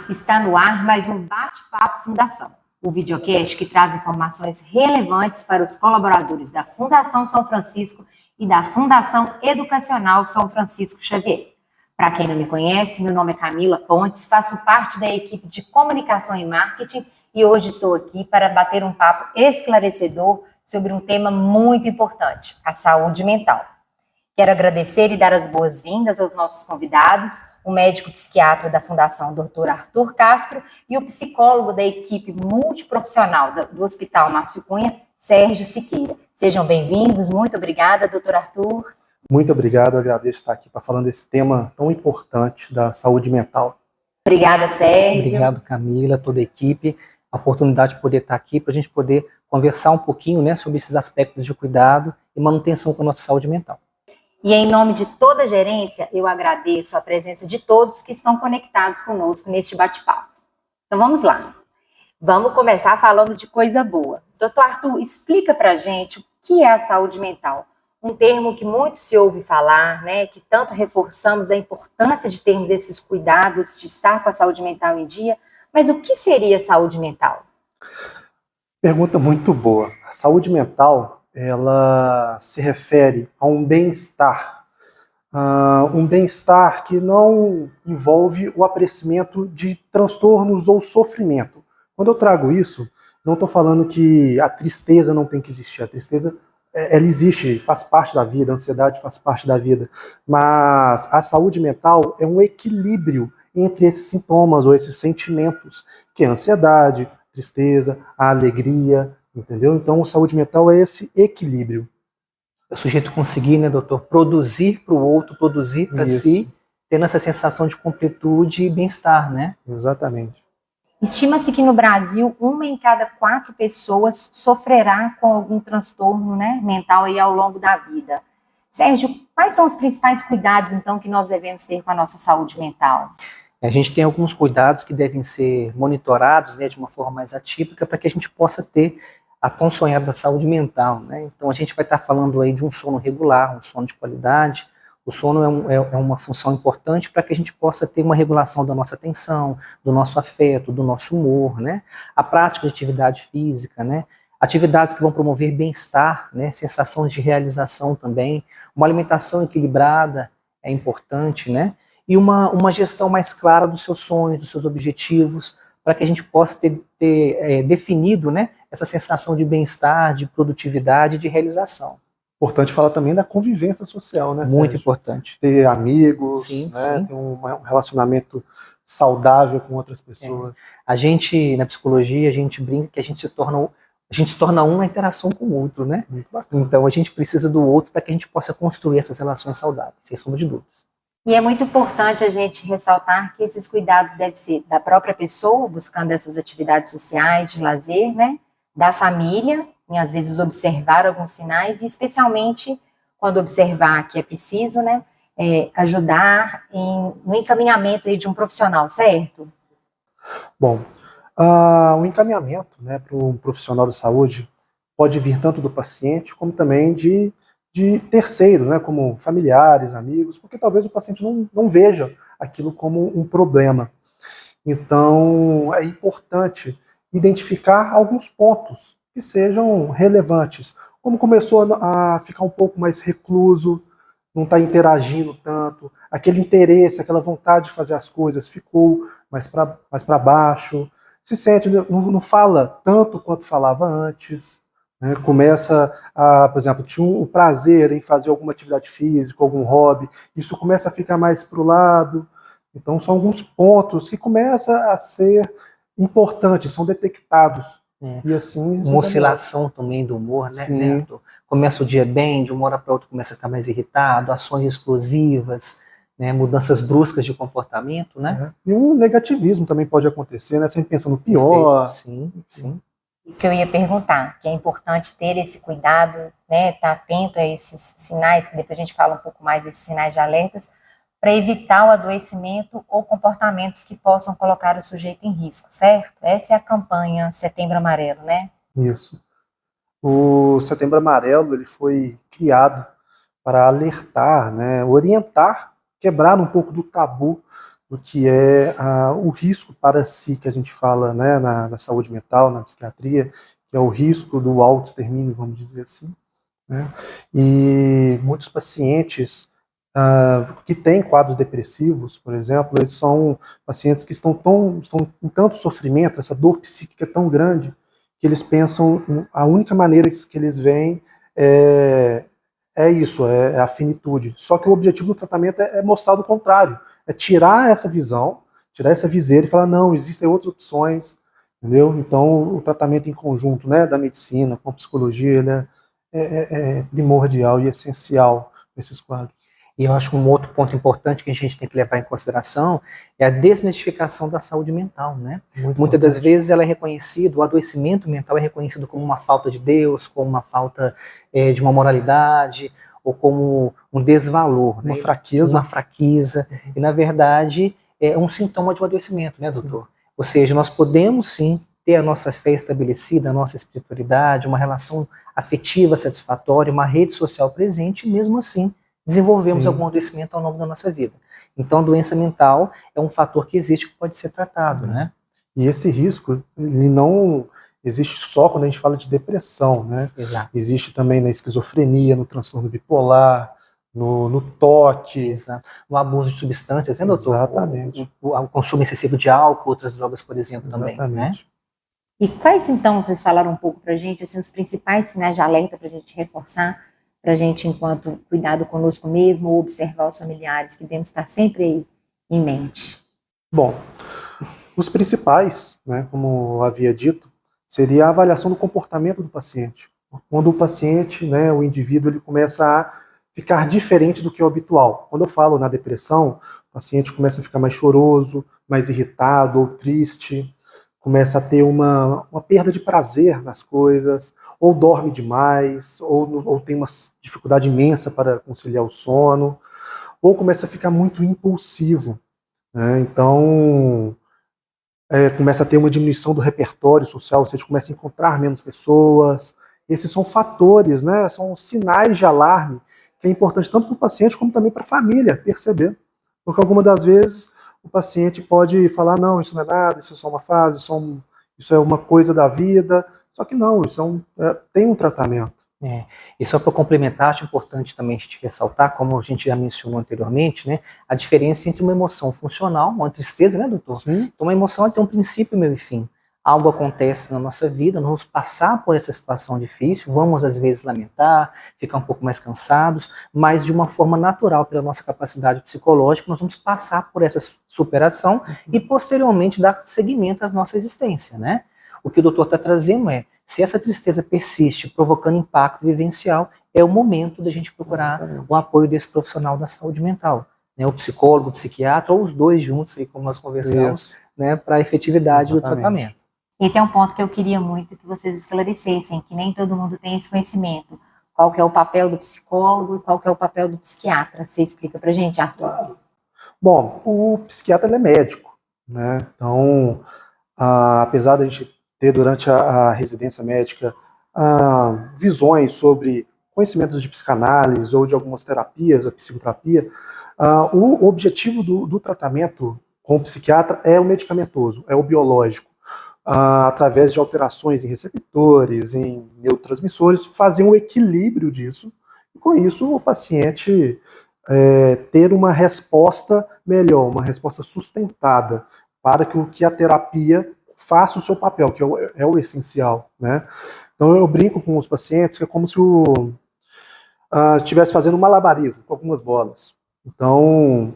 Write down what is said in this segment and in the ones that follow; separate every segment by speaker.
Speaker 1: Está no ar mais um Bate-Papo Fundação, o videocast que traz informações relevantes para os colaboradores da Fundação São Francisco e da Fundação Educacional São Francisco Xavier. Para quem não me conhece, meu nome é Camila Pontes, faço parte da equipe de comunicação e marketing e hoje estou aqui para bater um papo esclarecedor sobre um tema muito importante, a saúde mental. Quero agradecer e dar as boas-vindas aos nossos convidados, o médico psiquiatra da Fundação Dr. Arthur Castro e o psicólogo da equipe multiprofissional do Hospital Márcio Cunha, Sérgio Siqueira. Sejam bem-vindos, muito obrigada, Dr. Arthur.
Speaker 2: Muito obrigado, eu agradeço estar aqui para falar desse tema tão importante da saúde mental.
Speaker 1: Obrigada, Sérgio.
Speaker 3: Obrigado, Camila, toda a equipe, a oportunidade de poder estar aqui para a gente poder conversar um pouquinho, né, sobre esses aspectos de cuidado e manutenção com a nossa saúde mental.
Speaker 1: E em nome de toda a gerência, eu agradeço a presença de todos que estão conectados conosco neste bate-papo. Então vamos lá. Vamos começar falando de coisa boa. Doutor Arthur, explica pra gente o que é a saúde mental. Um termo que muito se ouve falar, né, que tanto reforçamos a importância de termos esses cuidados, de estar com a saúde mental em dia. Mas o que seria saúde mental?
Speaker 2: Pergunta muito boa. A saúde mental, ela se refere a um bem-estar que não envolve o aparecimento de transtornos ou sofrimento. Quando eu trago isso, não estou falando que a tristeza não tem que existir. A tristeza, ela existe, faz parte da vida, a ansiedade faz parte da vida, mas a saúde mental é um equilíbrio entre esses sintomas ou esses sentimentos, que é a ansiedade, a tristeza, a alegria, entendeu? Então, a saúde mental é esse equilíbrio.
Speaker 3: O sujeito conseguir, né, doutor, produzir para o outro, produzir para si, tendo essa sensação de completude e bem-estar, né?
Speaker 2: Exatamente.
Speaker 1: Estima-se que no Brasil, 1 em cada 4 pessoas sofrerá com algum transtorno, né, mental aí ao longo da vida. Sérgio, quais são os principais cuidados, então, que nós devemos ter com a nossa saúde mental?
Speaker 3: A gente tem alguns cuidados que devem ser monitorados, né, de uma forma mais atípica para que a gente possa ter a tão sonhada saúde mental, né? Então a gente vai estar falando aí de um sono regular, um sono de qualidade. O sono é uma função importante para que a gente possa ter uma regulação da nossa atenção, do nosso afeto, do nosso humor, né? A prática de atividade física, né? Atividades que vão promover bem-estar, né? Sensações de realização também. Uma alimentação equilibrada é importante, né? E uma gestão mais clara dos seus sonhos, dos seus objetivos, para que a gente possa ter definido, né, essa sensação de bem-estar, de produtividade, de realização.
Speaker 2: Importante falar também da convivência social, né,
Speaker 3: Muito
Speaker 2: Sérgio?
Speaker 3: importante.
Speaker 2: Ter amigos,
Speaker 3: sim,
Speaker 2: né,
Speaker 3: sim.
Speaker 2: ter um relacionamento saudável com outras pessoas.
Speaker 3: A gente, na psicologia, a gente brinca que a gente se torna um na interação com o outro, né?
Speaker 2: Muito bacana.
Speaker 3: Então a gente precisa do outro para que a gente possa construir essas relações saudáveis, sem sombra de dúvidas.
Speaker 1: E é muito importante a gente ressaltar que esses cuidados devem ser da própria pessoa, buscando essas atividades sociais, de lazer, né? Da família, em às vezes observar alguns sinais, e especialmente quando observar que é preciso, né? Ajudar no encaminhamento aí de um profissional, certo?
Speaker 2: Bom, o encaminhamento, né, para um profissional da saúde pode vir tanto do paciente como também de terceiros, né, como familiares, amigos, porque talvez o paciente não veja aquilo como um problema. Então, é importante identificar alguns pontos que sejam relevantes. Como começou a ficar um pouco mais recluso, não está interagindo tanto, aquele interesse, aquela vontade de fazer as coisas ficou mais para baixo, se sente, não fala tanto quanto falava antes, né? Começa a, por exemplo, tinha o prazer em fazer alguma atividade física, algum hobby, isso começa a ficar mais para o lado. Então são alguns pontos que começam a ser importantes, são detectados. E assim,
Speaker 3: uma oscilação também do humor, né?
Speaker 2: Sim.
Speaker 3: Começa o dia bem, de uma hora para outra começa a ficar mais irritado, ações explosivas, né? Mudanças bruscas de comportamento, né?
Speaker 2: E um negativismo também pode acontecer, né? Sempre pensando no pior.
Speaker 3: Sim, sim.
Speaker 1: Isso que eu ia perguntar, que é importante ter esse cuidado, né? Estar atento a esses sinais, que depois a gente fala um pouco mais desses sinais de alertas, para evitar o adoecimento ou comportamentos que possam colocar o sujeito em risco, certo? Essa é a campanha Setembro Amarelo, né?
Speaker 2: Isso. O Setembro Amarelo ele foi criado para alertar, né, orientar, quebrar um pouco do tabu do que é o risco para si, que a gente fala, né, na saúde mental, na psiquiatria, que é o risco do autoextermínio, vamos dizer assim, né? E muitos pacientes que têm quadros depressivos, por exemplo, eles são pacientes que estão em tanto sofrimento, essa dor psíquica é tão grande, que eles pensam, a única maneira que eles veem é isso, é a finitude. Só que o objetivo do tratamento é mostrar o contrário, é tirar essa visão, tirar essa viseira e falar, não, existem outras opções, entendeu? Então, o tratamento em conjunto, né, da medicina com a psicologia, ele é primordial e essencial nesses quadros.
Speaker 3: E eu acho que um outro ponto importante que a gente tem que levar em consideração é a desmistificação da saúde mental, né? Muitas das vezes ela é reconhecida, o adoecimento mental é reconhecido como uma falta de Deus, como uma falta de uma moralidade, ou como um desvalor,
Speaker 2: Uma
Speaker 3: né?
Speaker 2: fraqueza.
Speaker 3: Uma fraqueza. E, na verdade, é um sintoma de um adoecimento, né, doutor? Ou seja, nós podemos, sim, ter a nossa fé estabelecida, a nossa espiritualidade, uma relação afetiva satisfatória, uma rede social presente, e mesmo assim desenvolvemos algum adoecimento ao longo da nossa vida. Então, a doença mental é um fator que existe que pode ser tratado, né?
Speaker 2: E esse risco, ele não existe só quando a gente fala de depressão, né?
Speaker 3: Exato.
Speaker 2: Existe também na esquizofrenia, no transtorno bipolar, no toque.
Speaker 3: Exato. No abuso de substâncias, né, doutor?
Speaker 2: Exatamente.
Speaker 3: O consumo excessivo de álcool, outras drogas, por exemplo, também, né?
Speaker 1: E quais, então, vocês falaram um pouco pra gente, assim, os principais sinais de alerta pra gente reforçar, pra gente, enquanto cuidado conosco mesmo, ou observar os familiares, que temos que estar sempre aí em mente?
Speaker 2: Bom, os principais, né, como eu havia dito, seria a avaliação do comportamento do paciente. Quando o paciente, né, o indivíduo, ele começa a ficar diferente do que é o habitual. Quando eu falo na depressão, o paciente começa a ficar mais choroso, mais irritado ou triste, começa a ter uma perda de prazer nas coisas, ou dorme demais, ou tem uma dificuldade imensa para conciliar o sono, ou começa a ficar muito impulsivo, né? Então, começa a ter uma diminuição do repertório social, ou seja, começa a encontrar menos pessoas. Esses são fatores, né? São sinais de alarme que é importante tanto para o paciente como também para a família perceber. Porque algumas das vezes o paciente pode falar, não, isso não é nada, isso é só uma fase, isso é uma coisa da vida. Só que não, isso tem um tratamento.
Speaker 3: E só para complementar, acho importante também a gente ressaltar, como a gente já mencionou anteriormente, né, a diferença entre uma emoção funcional, uma tristeza, né, doutor?
Speaker 2: Sim.
Speaker 3: Então, uma emoção ela tem um princípio, meio e fim. Algo acontece na nossa vida, nós vamos passar por essa situação difícil, vamos às vezes lamentar, ficar um pouco mais cansados, mas de uma forma natural, pela nossa capacidade psicológica, nós vamos passar por essa superação e posteriormente dar seguimento à nossa existência, né? O que o doutor está trazendo se essa tristeza persiste, provocando impacto vivencial, é o momento da gente procurar o apoio desse profissional da saúde mental, né? O psicólogo, o psiquiatra, ou os dois juntos, aí, como nós conversamos, né, para a efetividade do tratamento.
Speaker 1: Esse é um ponto que eu queria muito que vocês esclarecessem, que nem todo mundo tem esse conhecimento. Qual que é o papel do psicólogo e qual que é o papel do psiquiatra? Você explica pra gente, Arthur?
Speaker 2: Claro. Bom, o psiquiatra ele é médico, né? Então, apesar da gente ter durante a residência médica visões sobre conhecimentos de psicanálise ou de algumas terapias, a psicoterapia, o objetivo do tratamento com o psiquiatra é o medicamentoso, é o biológico. Através de alterações em receptores, em neurotransmissores, fazer um equilíbrio disso, e com isso o paciente ter uma resposta melhor, uma resposta sustentada, para que a terapia faça o seu papel, que é o essencial, né? Então eu brinco com os pacientes que é como se estivesse fazendo um malabarismo com algumas bolas. Então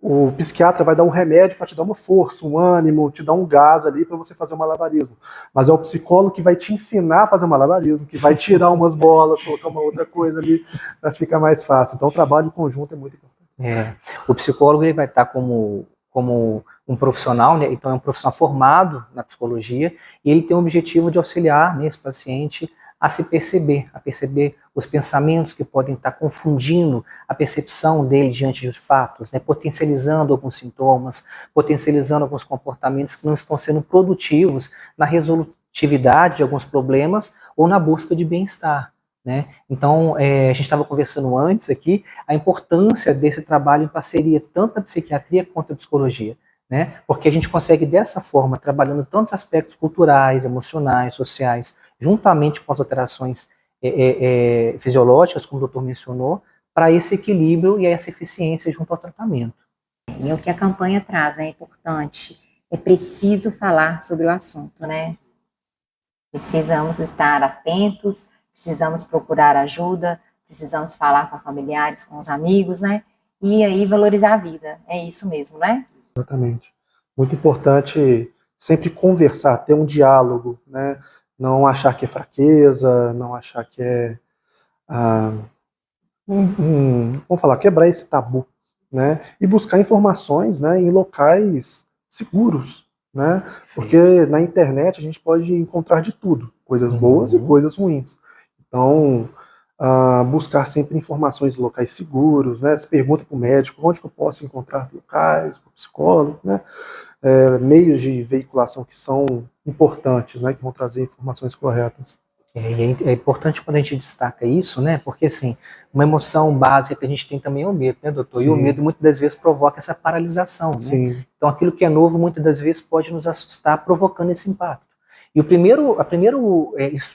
Speaker 2: o psiquiatra vai dar um remédio para te dar uma força, um ânimo, te dar um gás ali para você fazer o malabarismo. Mas é o psicólogo que vai te ensinar a fazer o malabarismo, que vai tirar umas bolas, colocar uma outra coisa ali para ficar mais fácil. Então o trabalho em conjunto é muito importante.
Speaker 3: O psicólogo ele vai estar como um profissional, né? Então é um profissional formado na psicologia e ele tem o objetivo de auxiliar nesse paciente a se perceber, a perceber os pensamentos que podem estar confundindo a percepção dele diante dos fatos, né? Potencializando alguns sintomas, potencializando alguns comportamentos que não estão sendo produtivos na resolutividade de alguns problemas ou na busca de bem-estar, né? Então, a gente estava conversando antes aqui, a importância desse trabalho em parceria, tanto da psiquiatria quanto da psicologia, né? Porque a gente consegue, dessa forma, trabalhando tantos aspectos culturais, emocionais, sociais, juntamente com as alterações fisiológicas, como o doutor mencionou, para esse equilíbrio e essa eficiência junto ao tratamento.
Speaker 1: E é o que a campanha traz, é importante. É preciso falar sobre o assunto, né? Precisamos estar atentos, precisamos procurar ajuda, precisamos falar com familiares, com os amigos, né? E aí valorizar a vida. É isso mesmo, né?
Speaker 2: Exatamente. Muito importante sempre conversar, ter um diálogo, né? Não achar que é fraqueza, não achar que é... vamos falar, quebrar esse tabu, né? E buscar informações, né, em locais seguros, né? Porque na internet a gente pode encontrar de tudo, coisas boas e coisas ruins. Então, buscar sempre informações em locais seguros, né? Se pergunta para o médico onde que eu posso encontrar locais, para o psicólogo, né? Meios de veiculação que são importantes, né? Que vão trazer informações corretas.
Speaker 3: É importante quando a gente destaca isso, né? Porque, assim, uma emoção básica que a gente tem também é o medo, né, doutor? Sim. E o medo muitas das vezes provoca essa paralisação, né?
Speaker 2: Sim.
Speaker 3: Então, aquilo que é novo muitas das vezes pode nos assustar, provocando esse impacto. E o primeiro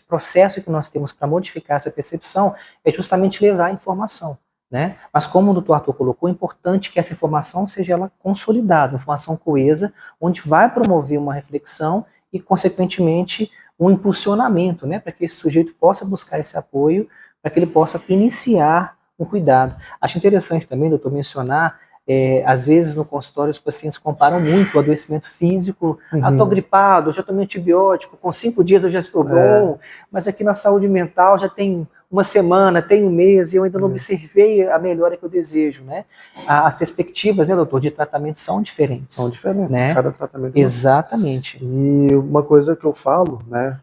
Speaker 3: processo que nós temos para modificar essa percepção é justamente levar a informação, né? Mas como o doutor Arthur colocou, é importante que essa informação seja ela consolidada, uma informação coesa, onde vai promover uma reflexão e, consequentemente, um impulsionamento, né, para que esse sujeito possa buscar esse apoio, para que ele possa iniciar um cuidado. Acho interessante também, doutor, mencionar, às vezes no consultório os pacientes comparam muito o adoecimento físico, estou gripado, já tomei antibiótico, com 5 dias eu já estou bom, mas aqui na saúde mental já tem uma semana, tem um mês, e eu ainda não observei a melhora que eu desejo, né? As perspectivas, né, doutor, de tratamento são diferentes.
Speaker 2: São diferentes,
Speaker 3: né?
Speaker 2: Cada tratamento.
Speaker 3: Exatamente.
Speaker 2: E uma coisa que eu falo, né,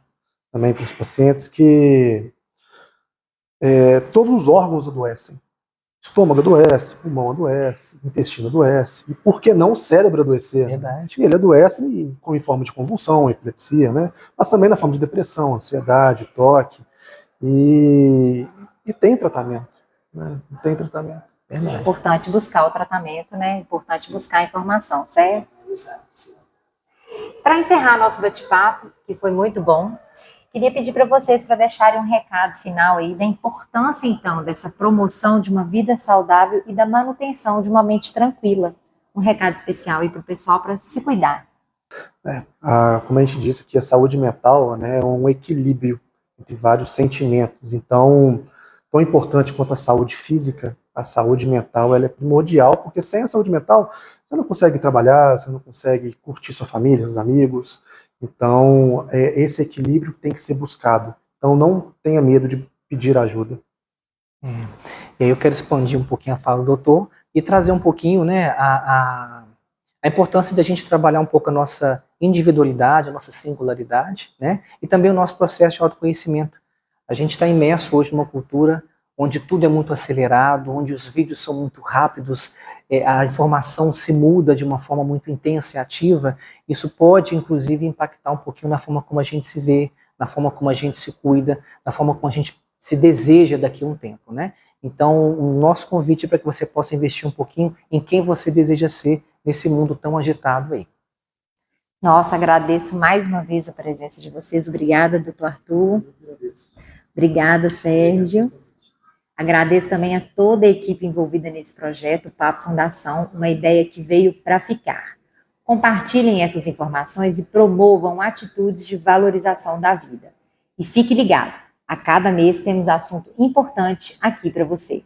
Speaker 2: também para os pacientes, que todos os órgãos adoecem. Estômago adoece, pulmão adoece, intestino adoece, e por que não o cérebro adoecer?
Speaker 3: Verdade.
Speaker 2: E ele adoece em forma de convulsão, epilepsia, né? Mas também na forma de depressão, ansiedade, toque, e tem tratamento, né? Tem tratamento.
Speaker 1: É importante buscar o tratamento, né? É importante buscar a informação, certo? Para encerrar nosso bate-papo, que foi muito bom, queria pedir para vocês para deixarem um recado final aí da importância, então, dessa promoção de uma vida saudável e da manutenção de uma mente tranquila. Um recado especial aí para o pessoal para se cuidar.
Speaker 2: Como a gente disse aqui, a saúde mental, né, é um equilíbrio entre vários sentimentos. Então, tão importante quanto a saúde física, a saúde mental ela é primordial, porque sem a saúde mental, você não consegue trabalhar, você não consegue curtir sua família, seus amigos. Então, esse equilíbrio tem que ser buscado. Então, não tenha medo de pedir ajuda.
Speaker 3: E aí eu quero expandir um pouquinho a fala do doutor e trazer um pouquinho, né, a importância de a gente trabalhar um pouco a nossa individualidade, a nossa singularidade, né, e também o nosso processo de autoconhecimento. A gente está imerso hoje numa cultura onde tudo é muito acelerado, onde os vídeos são muito rápidos, a informação se muda de uma forma muito intensa e ativa. Isso pode, inclusive, impactar um pouquinho na forma como a gente se vê, na forma como a gente se cuida, na forma como a gente se deseja daqui a um tempo, né? Então, o nosso convite é para que você possa investir um pouquinho em quem você deseja ser nesse mundo tão agitado aí.
Speaker 1: Nossa, agradeço mais uma vez a presença de vocês. Obrigada, doutor Arthur. Obrigada, Sérgio. Agradeço também a toda a equipe envolvida nesse projeto, o Papo Fundação, uma ideia que veio para ficar. Compartilhem essas informações e promovam atitudes de valorização da vida. E fique ligado, a cada mês temos assunto importante aqui para você.